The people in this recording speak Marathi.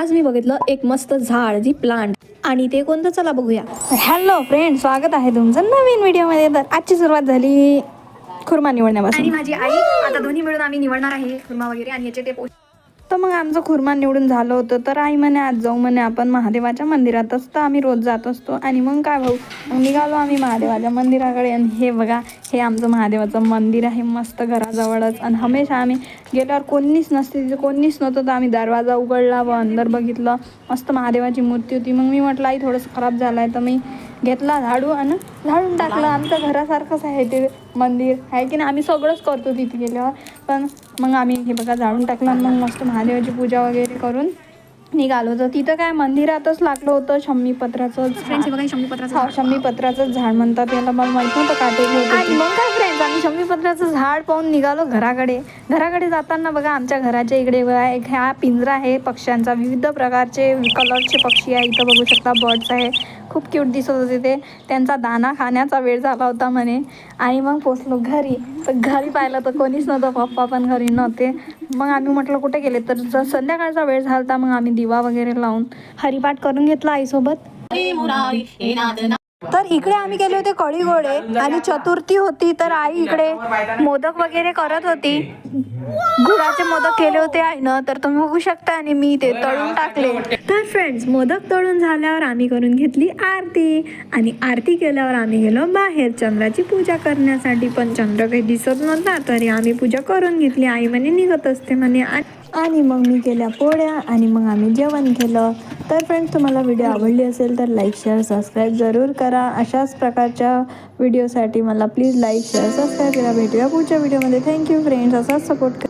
आज मी बघितलं एक मस्त झाड जी प्लांट आणि ते कोणतं चला बघूया। हॅलो फ्रेंड, स्वागत आहे तुमचं नवीन व्हिडिओमध्ये। तर आजची सुरुवात झाली खुर्मा निवडण्यापासून आणि माझी आई आता दोन्ही मिळून आम्ही निवडणार आहे खुर्मा वगैरे आणि याचे ते तर मग आमचं खुर्मा निवडून झालं होतं। तर आई म्हणे आज जाऊ म्हणे आपण महादेवाच्या मंदिरातच, तर आम्ही रोज जात असतो। आणि मग काय भाऊ, मग निघालो आम्ही महादेवाच्या मंदिराकडे। आणि हे बघा, हे आमचं महादेवाचं मंदिर आहे मस्त घराजवळच। आणि हमेशा आम्ही गेल्यावर कोणीच नसते तिथे, कोणीच नव्हतं, तर आम्ही दरवाजा उघडला व अंदर बघितलं, मस्त महादेवाची मूर्ती होती। मग मी म्हटलं आई थोडंसं खराब झालं आहे, तर मी घेतला झाडू आणि झाडून टाकलं। आमचं घरासारखंच आहे ते मंदिर आहे की नाही, आम्ही सगळंच करतो तिथे गेल्यावर। पण मग आम्ही हे बघा झाडून टाकलं आणि मग मस्त महादेवाची पूजा वगैरे करून निघालो। तर तिथं काय मंदिरातच लागलं होतं शमीपत्राचं शमीपत्राचं झाड म्हणतात याला, मला माहीत नव्हतं काटेरी होतं। आणि मग काय फ्रेंड्स, आम्ही शमीपत्राचं झाड पाहून निघालो घराकडे जाताना बघा आमच्या घराच्या इकडे बघा एक हा पिंजरा आहे पक्ष्यांचा, विविध प्रकारचे कलरचे पक्षी आहे इथं बघू शकता, बर्ड्स आहे, खूप क्यूट दिसत होते ते। त्यांचा दाना खाण्याचा वेळ झाला होता म्हणे। आणि मग पोचलो घरी, तर घरी पाहिलं तर कोणीच नव्हतं, पप्पा पण घरी नव्हते। मग आम्ही म्हटलं कुठे गेले, तर जर संध्याकाळचा वेळ झाला होता, मग आम्ही दिवा वगैरे लावून हरिपाठ करून घेतला आईसोबत। तर इकडे आम्ही गेले होते कळीगोडे आणि चतुर्थी होती, तर आई इकडे मोदक वगैरे करत होती, गुळाचे मोदक केले होते आईनं, तर तुम्ही बघू शकता। आणि मी ते तळून टाकले। तर फ्रेंड्स, मोदक तळून झाल्यावर आम्ही करून घेतली आरती, आणि आरती केल्यावर आम्ही गेलो बाहेर चंद्राची पूजा करण्यासाठी। पण चंद्र काही दिसत नव्हता, तरी आम्ही पूजा करून घेतली। आई म्हणे निघत असते म्हणे। आणि मग मी केल्या पोळ्या आणि मग आम्ही जेवण केलं। तर फ्रेंड्स, तुम्हाला व्हिडिओ आवडली असेल तर लाईक शेअर सबस्क्राईब जरूर करा। अशाच प्रकारच्या व्हिडिओसाठी मला प्लीज लाईक शेअर सबस्क्राईब करा। भेटूया पुढच्या व्हिडिओमध्ये। थँक्यू फ्रेंड्स, असाच सपोर्ट करा।